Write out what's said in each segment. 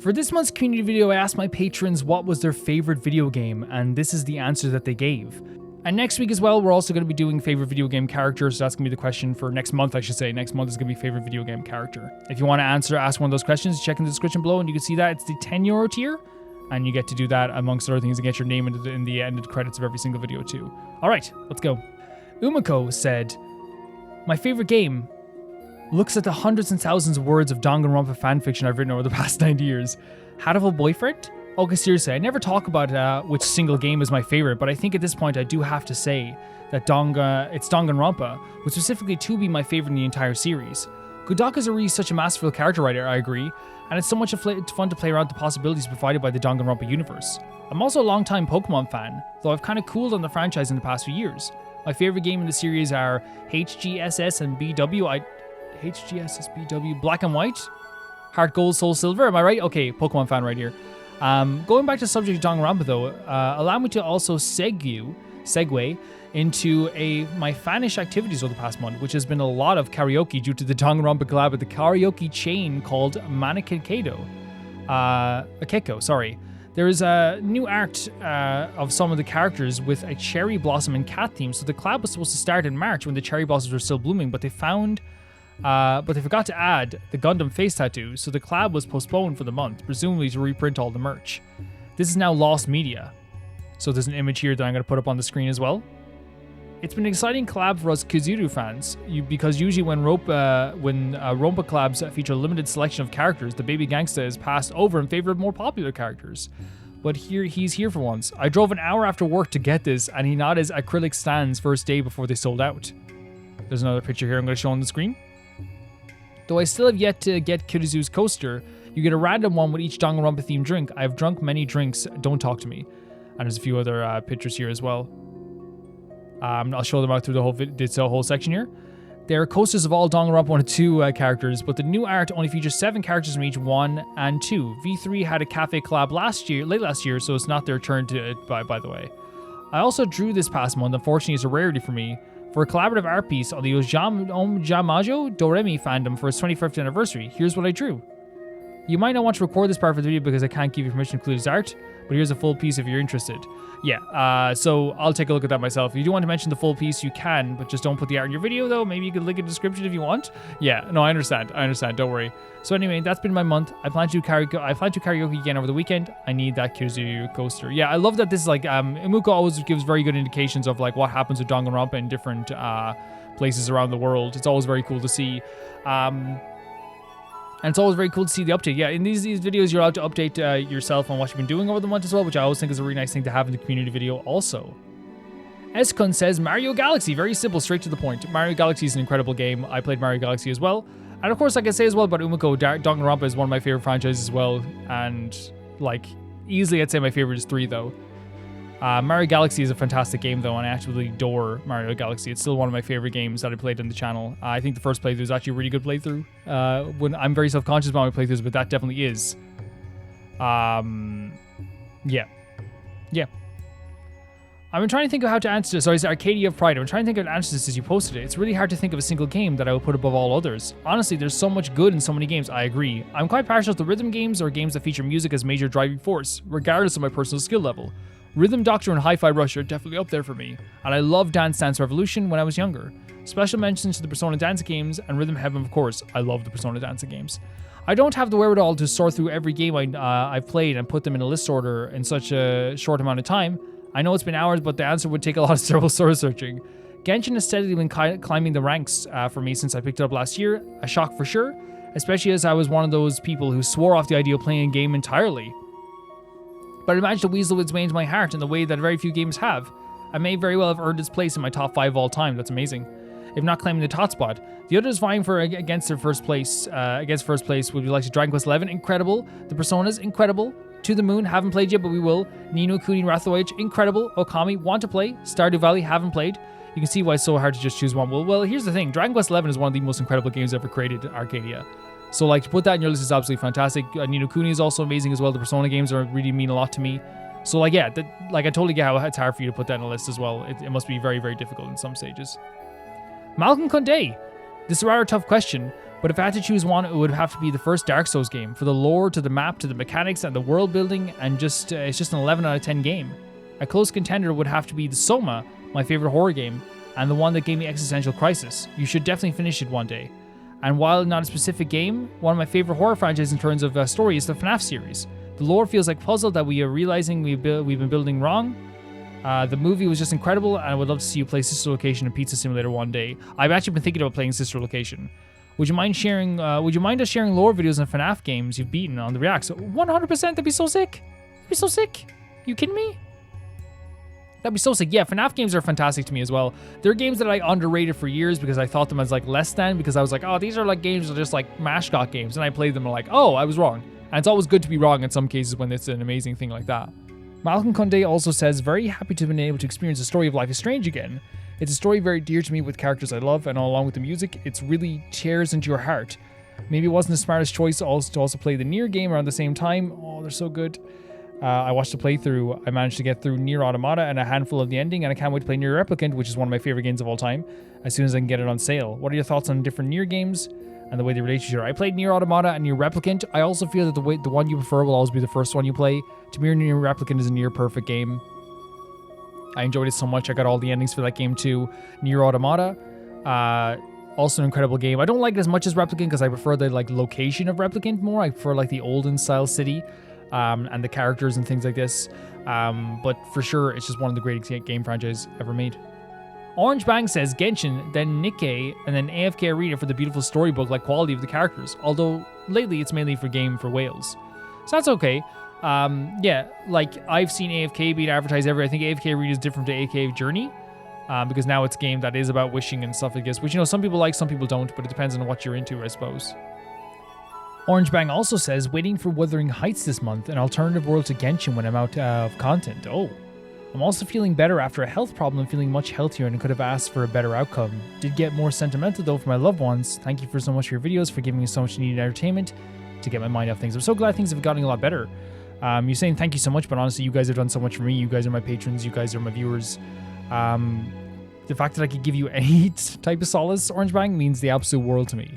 For this month's community video, I asked my patrons what was their favorite video game, and this is the answer that they gave. And next week as well, we're also going to be doing favorite video game characters. So that's going to be the question for next month, I should say. Next month is going to be favorite video game character. If you want to ask one of those questions, check in the description below and you can see that it's the €10 tier. And you get to do that amongst other things and get your name in the ended credits of every single video too. All right, let's go. Umiko said, my favorite game looks at the hundreds and thousands of words of Danganronpa fanfiction I've written over the past 9 years. Hatoful boyfriend? Okay, seriously, I never talk about which single game is my favorite, but I think at this point I do have to say that it's Danganronpa, with specifically 2 being my favorite in the entire series. Kudaka's really such a masterful character writer, I agree, and it's so much fun to play around the possibilities provided by the Danganronpa universe. I'm also a long-time Pokemon fan, though I've kind of cooled on the franchise in the past few years. My favorite game in the series are HGSS and BW. HGSS, BW, Black and White? Heart Gold, Soul Silver, am I right? Okay, Pokemon fan right here. Going back to the subject of Danganronpa though, allow me to also segue into my fanish activities over the past month, which has been a lot of karaoke due to the Danganronpa collab with the karaoke chain called Manakeko. Sorry. There is a new art of some of the characters with a cherry blossom and cat theme. So the collab was supposed to start in March when the cherry blossoms were still blooming, but they forgot to add the Gundam face tattoo, so the collab was postponed for the month, presumably to reprint all the merch. This is now lost media. So there's an image here that I'm going to put up on the screen as well. It's been an exciting collab for us Kizuru fans, because usually when Rompa collabs feature a limited selection of characters, the baby gangsta is passed over in favor of more popular characters. But he's here for once. I drove an hour after work to get this, and he not his acrylic stands first day before they sold out. There's another picture here I'm going to show on the screen. Though I still have yet to get Kirizu's coaster, you get a random one with each Danganronpa themed drink. I have drunk many drinks, don't talk to me. And there's a few other pictures here as well. I'll show them out through the whole section here. There are coasters of all Danganronpa 1 and 2 characters, but the new art only features 7 characters from each 1 and 2. V3 had a cafe collab late last year, so it's not their turn to it, by the way. I also drew this past month, unfortunately it's a rarity for me, for a collaborative art piece on the Ojamajo Doremi fandom for its 25th anniversary. Here's what I drew. You might not want to record this part of the video because I can't give you permission to include his art, but here's a full piece if you're interested. Yeah, so I'll take a look at that myself. If you do want to mention the full piece, you can, but just don't put the art in your video though. Maybe you could link in the description if you want. Yeah, no, I understand, don't worry. So anyway, that's been my month. I plan to do karaoke again over the weekend. I need that Kirizu coaster. Yeah, I love that this is like, Imuko always gives very good indications of like what happens with Danganronpa in different places around the world. It's always very cool to see. And it's always very cool to see the update. Yeah, in these videos, you're allowed to update yourself on what you've been doing over the month as well, which I always think is a really nice thing to have in the community video also. Eskun says, Mario Galaxy. Very simple, straight to the point. Mario Galaxy is an incredible game. I played Mario Galaxy as well. And of course, I can say as well about Umiko, Danganronpa is one of my favorite franchises as well. And like, easily I'd say my favorite is 3 though. Mario Galaxy is a fantastic game though, and I absolutely adore Mario Galaxy. It's still one of my favorite games that I played on the channel. I think the first playthrough is actually a really good playthrough. When I'm very self-conscious about my playthroughs, but that definitely is. Yeah. I've been trying to think of how to answer this. Sorry, it's Arcadia of Pride. I'm trying to think of an answer to this as you posted it. It's really hard to think of a single game that I would put above all others. Honestly, there's so much good in so many games. I agree. I'm quite partial to rhythm games or games that feature music as major driving force, regardless of my personal skill level. Rhythm Doctor and Hi-Fi Rush are definitely up there for me, and I loved Dance Dance Revolution when I was younger. Special mentions to the Persona Dancing games and Rhythm Heaven, of course. I love the Persona Dancing games. I don't have the wherewithal to sort through every game I've played and put them in a list order in such a short amount of time. I know it's been hours, but the answer would take a lot of soul searching. Genshin has steadily been climbing the ranks for me since I picked it up last year. A shock for sure, especially as I was one of those people who swore off the idea of playing a game entirely. But I managed to weasel its way into my heart in the way that very few games have. I may very well have earned its place in my top 5 of all time. That's amazing. If not claiming the top spot. The others vying for against first place would be like Dragon Quest XI, incredible. The Personas, incredible. To the Moon, haven't played yet, but we will. Ni no Kuni Wrath of the Age, incredible. Okami, want to play. Stardew Valley, haven't played. You can see why it's so hard to just choose one. Well, here's the thing. Dragon Quest XI is one of the most incredible games ever created in Arcadia. So like to put that in your list is absolutely fantastic. Ni no Kuni is also amazing as well. The Persona games really mean a lot to me. So like yeah, I totally get how it's hard for you to put that in a list as well. It must be very, very difficult in some stages. Malcolm Condé. This is a rather tough question, But if I had to choose one, it would have to be the first Dark Souls game. For the lore, to the map, to the mechanics, and the world building, and it's just an 11 out of 10 game. A close contender would have to be the Soma, my favorite horror game, and the one that gave me existential crisis. You should definitely finish it one day. And while not a specific game, one of my favorite horror franchises in terms of story is the FNAF series. The lore feels like a puzzle that we are realizing we've been building wrong. The movie was just incredible, and I would love to see you play Sister Location and Pizza Simulator one day. I've actually been thinking about playing Sister Location. Would you mind us sharing lore videos on FNAF games you've beaten on the Reacts? 100%, that'd be so sick. That'd be so sick. You kidding me? That'd be so sick. Yeah, FNAF games are fantastic to me as well. They're games that I underrated for years because I thought them as like less than, because I was like, oh, these are like games that are just like mascot games. And I played them and like, oh, I was wrong. And it's always good to be wrong in some cases when it's an amazing thing like that. Malcolm Conde also says, very happy to have been able to experience the story of Life is Strange again. It's a story very dear to me with characters I love, and along with the music, it's really tears into your heart. Maybe it wasn't the smartest choice to also play the Nier game around the same time. Oh, they're so good. I watched the playthrough. I managed to get through Nier Automata and a handful of the ending, and I can't wait to play Nier Replicant, which is one of my favorite games of all time, as soon as I can get it on sale. What are your thoughts on different Nier games and the way they relate to each other? I played Nier Automata and Nier Replicant. I also feel that the one you prefer will always be the first one you play. To me, Nier Replicant is a near perfect game. I enjoyed it so much. I got all the endings for that game too. Nier Automata, also an incredible game. I don't like it as much as Replicant because I prefer the like location of Replicant more. I prefer like the olden style city. And the characters and things like this. But for sure, it's just one of the greatest game franchises ever made. Orange Bang says Genshin, then Nikkei, and then AFK Arena for the beautiful storybook-like quality of the characters. Although lately it's mainly for game for whales. So that's okay. Yeah, like I've seen AFK being advertised everywhere. I think AFK Arena is different to AFK Journey. Because now it's a game that is about wishing and stuff like this. Which, you know, some people like, some people don't. But it depends on what you're into, I suppose. Orange Bang also says, waiting for Wuthering Heights this month, an alternative world to Genshin when I'm out of content. Oh. I'm also feeling better after a health problem and feeling much healthier and could have asked for a better outcome. Did get more sentimental though for my loved ones. Thank you so much for your videos, for giving me so much needed entertainment to get my mind off things. I'm so glad things have gotten a lot better. You're saying thank you so much, but honestly, you guys have done so much for me. You guys are my patrons. You guys are my viewers. The fact that I could give you any type of solace, Orange Bang, means the absolute world to me.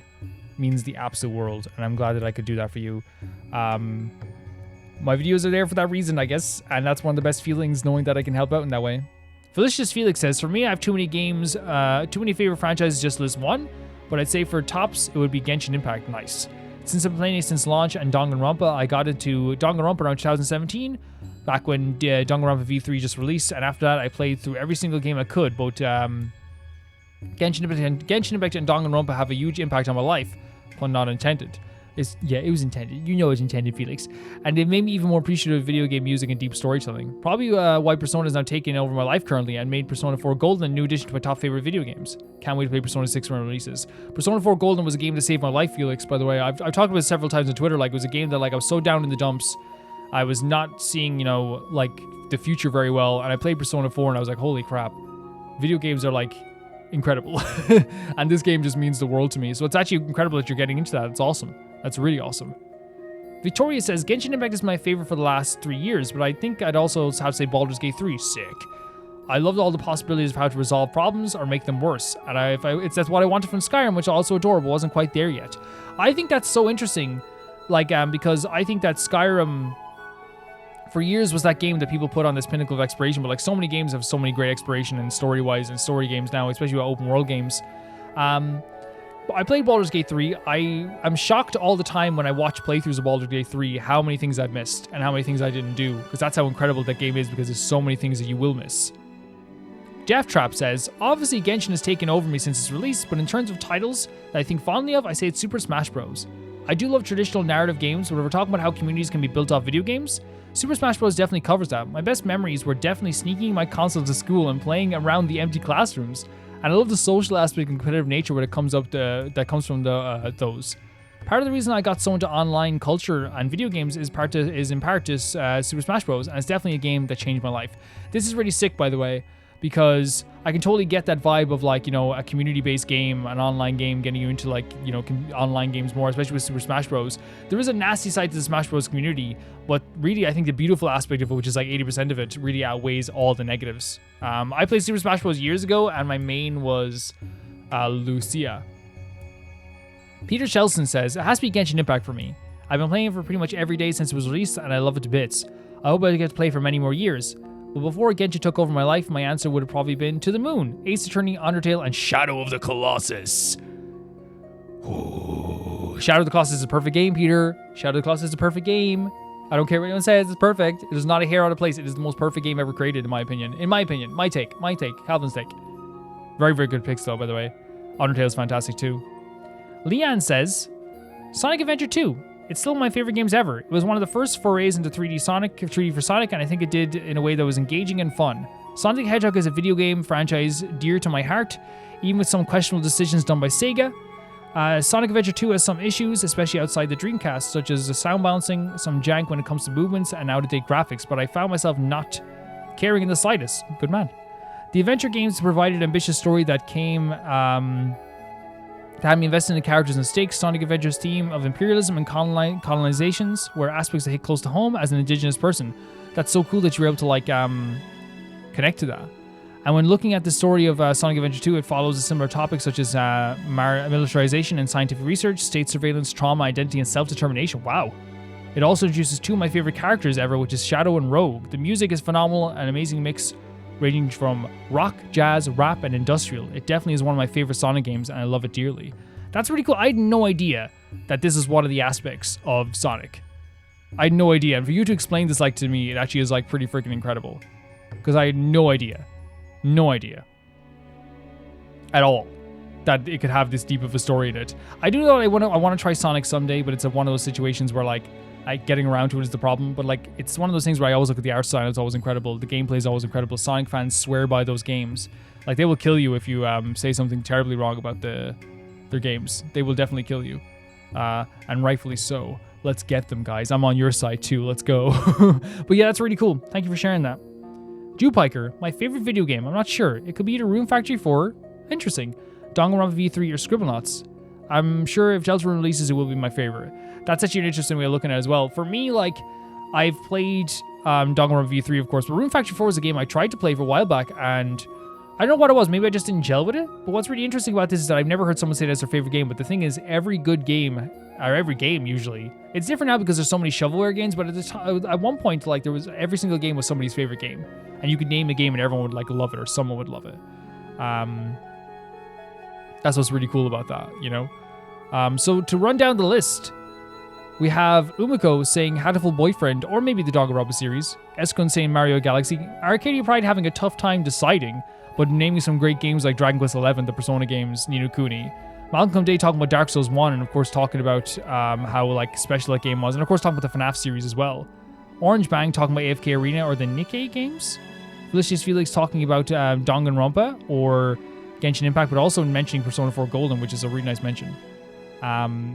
Means the absolute world, and I'm glad that I could do that for you. My videos are there for that reason, I guess, and that's one of the best feelings, knowing that I can help out in that way. Felicious Felix says, for me, I have too many games, too many favorite franchises, just list one, but I'd say for tops, it would be Genshin Impact. Nice. Since I've been playing it since launch, and Danganronpa, I got into Danganronpa around 2017, back when Danganronpa V3 just released, and after that, I played through every single game I could. Both Genshin Impact and Danganronpa have a huge impact on my life. Pun not intended. It was intended. You know it's intended, Felix. And it made me even more appreciative of video game music and deep storytelling. Probably why Persona is now taking over my life currently and made Persona 4 Golden a new addition to my top favorite video games. Can't wait to play Persona 6 when it releases. Persona 4 Golden was a game that saved my life, Felix, by the way. I've talked about it several times on Twitter. Like, it was a game that, like, I was so down in the dumps. I was not seeing, you know, like, the future very well. And I played Persona 4 and I was like, holy crap. Video games are, like, incredible. And this game just means the world to me. So it's actually incredible that you're getting into that. It's awesome. That's really awesome. Victoria says, Genshin Impact is my favorite for the last 3 years, but I think I'd also have to say Baldur's Gate 3. Sick. I loved all the possibilities of how to resolve problems or make them worse. And that's what I wanted from Skyrim, which I also adore, but wasn't quite there yet. I think that's so interesting, like, because I think that Skyrim, for years, was that game that people put on this pinnacle of exploration, but like so many games have so many great exploration and story-wise and story games now, especially open world games. I played Baldur's Gate 3. I'm shocked all the time when I watch playthroughs of Baldur's Gate 3 how many things I've missed and how many things I didn't do, because that's how incredible that game is, because there's so many things that you will miss. Jeff Trap says, obviously Genshin has taken over me since its release, but in terms of titles that I think fondly of, I say it's Super Smash Bros. I do love traditional narrative games, but if we're talking about how communities can be built off video games, Super Smash Bros. Definitely covers that. My best memories were definitely sneaking my console to school and playing around the empty classrooms. And I love the social aspect and competitive nature that comes from those. Part of the reason I got so into online culture and video games is in part to Super Smash Bros. And it's definitely a game that changed my life. This is really sick, by the way, because I can totally get that vibe of, like, you know, a community-based game, an online game, getting you into, like, you know, online games more, especially with Super Smash Bros. There is a nasty side to the Smash Bros. Community, but really I think the beautiful aspect of it, which is like 80% of it, really outweighs all the negatives. I played Super Smash Bros. Years ago, and my main was Lucia. Peter Shelson says, it has to be Genshin Impact for me. I've been playing it for pretty much every day since it was released, and I love it to bits. I hope I get to play for many more years. But before Genshin took over my life, my answer would have probably been To the Moon, Ace Attorney, Undertale, and Shadow of the Colossus. Ooh. Shadow of the Colossus is a perfect game, Peter. Shadow of the Colossus is a perfect game. I don't care what anyone says, it's perfect. It is not a hair out of place. It is the most perfect game ever created, in my opinion. My take, Calvin's take. Very, very good picks, though, by the way. Undertale is fantastic, too. Leanne says, Sonic Adventure 2. It's still one of my favorite games ever. It was one of the first forays into 3D for Sonic, and I think it did in a way that was engaging and fun. Sonic the Hedgehog is a video game franchise dear to my heart, even with some questionable decisions done by Sega. Sonic Adventure 2 has some issues, especially outside the Dreamcast, such as the sound bouncing, some jank when it comes to movements, and out-of-date graphics, but I found myself not caring in the slightest. Good man. The adventure games provided an ambitious story that came to have me invested in the characters and stakes. Sonic Adventure's theme of imperialism and colonizations were aspects that hit close to home as an indigenous person. That's so cool that you were able to connect to that. And when looking at the story of Sonic Adventure 2, it follows a similar topics such as militarization and scientific research, state surveillance, trauma, identity, and self-determination. Wow. It also introduces two of my favorite characters ever, which is Shadow and Rogue. The music is phenomenal, an amazing mix ranging from rock, jazz, rap, and industrial. It definitely is one of my favorite Sonic games, and I love it dearly. That's pretty cool. I had no idea that this is one of the aspects of Sonic. I had no idea. And for you to explain this to me, it actually is pretty freaking incredible. Because I had no idea. No idea. At all. That it could have this deep of a story in it. I do know I want to try Sonic someday, but it's one of those situations where getting around to it is the problem. But it's one of those things where I always look at the art style. It's always incredible. The gameplay is always incredible. Sonic fans swear by those games. They will kill you if you say something terribly wrong about their games. They will definitely kill you. And rightfully so. Let's get them, guys. I'm on your side too. Let's go. But yeah, that's really cool. Thank you for sharing that. Jewpiker, my favorite video game. I'm not sure. It could be either Rune Factory 4. Interesting. Danganronpa V3 or Scribblenauts. I'm sure if Deltarune releases, it will be my favorite. That's actually an interesting way of looking at it as well. For me, I've played Danganronpa V3, of course, but Rune Factory 4 was a game I tried to play for a while back, and I don't know what it was. Maybe I just didn't gel with it. But what's really interesting about this is that I've never heard someone say that's their favorite game. But the thing is, every good game, or every game usually, it's different now because there's so many shovelware games. But at one point, there was every single game was somebody's favorite game, and you could name a game and everyone would love it, or someone would love it. That's what's really cool about that, you know. So to run down the list, we have Umiko saying Hatoful Boyfriend, or maybe the Danganronpa series. Eskun saying Mario Galaxy. Arcadia Pride having a tough time deciding, but naming some great games like Dragon Quest XI, the Persona games, Ni no Kuni. Malcolm Day talking about Dark Souls 1, and of course talking about how special that game was, and of course talking about the FNAF series as well. Orange Bang talking about AFK Arena or the Nikkei games. Felicius Felix talking about Danganronpa or Genshin Impact, but also mentioning Persona 4 Golden, which is a really nice mention.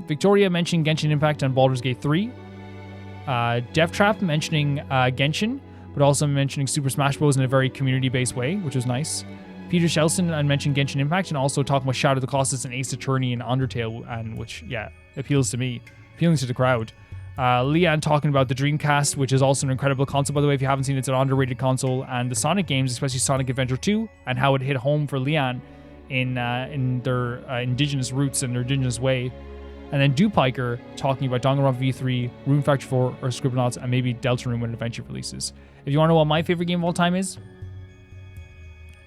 Victoria mentioning Genshin Impact and Baldur's Gate 3. Devtrap mentioning Genshin, but also mentioning Super Smash Bros. In a very community-based way, which was nice. Peter Shelson mentioned Genshin Impact and also talking about Shadow of the Colossus and Ace Attorney and Undertale, and which, yeah, appeals to me, appealing to the crowd. Leanne talking about the Dreamcast, which is also an incredible console, by the way. If you haven't seen it, it's an underrated console. And the Sonic games, especially Sonic Adventure 2, and how it hit home for Leanne in their indigenous roots and their indigenous way. And then Dewpiker talking about Danganronpa V3, Rune Factory 4, or Scribblenauts, and maybe Deltarune when it eventually releases. If you want to know what my favorite game of all time is,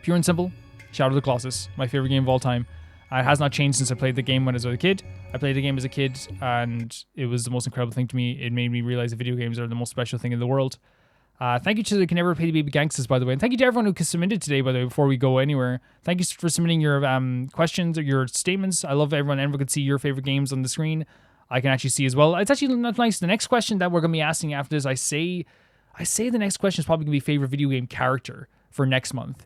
pure and simple, Shadow of the Colossus, my favorite game of all time. It has not changed since I played the game when I was a kid. I played the game as a kid, and it was the most incredible thing to me. It made me realize that video games are the most special thing in the world. Thank you to the Can Never Pay the Baby Gangsters, by the way. And thank you to everyone who submitted today, by the way, before we go anywhere. Thank you for submitting your questions or your statements. I love everyone could see your favorite games on the screen. I can actually see as well. It's actually not nice. The next question that we're going to be asking after this, I say the next question is probably going to be favorite video game character for next month.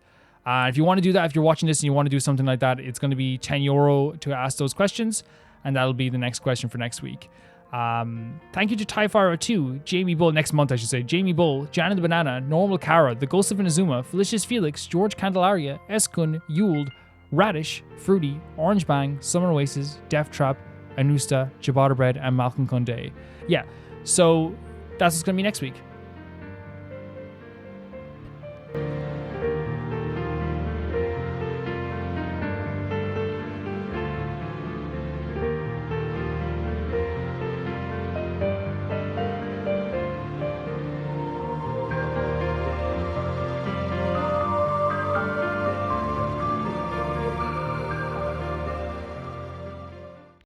If you want to do that, if you're watching this and you want to do something like that, it's going to be €10 to ask those questions, and that'll be the next question for next week. Thank you to Tyfire2, Jamie Bull, next month I should say, Jamie Bull, Janet the Banana, Normal Kara, The Ghost of Inazuma, Felicius Felix, George Candelaria, Eskun, Yuled, Radish, Fruity, Orange Bang, Summer Oasis, Death Trap, Anusta, Ciabatta Bread, and Malcolm Conde. Yeah, so that's what's going to be next week.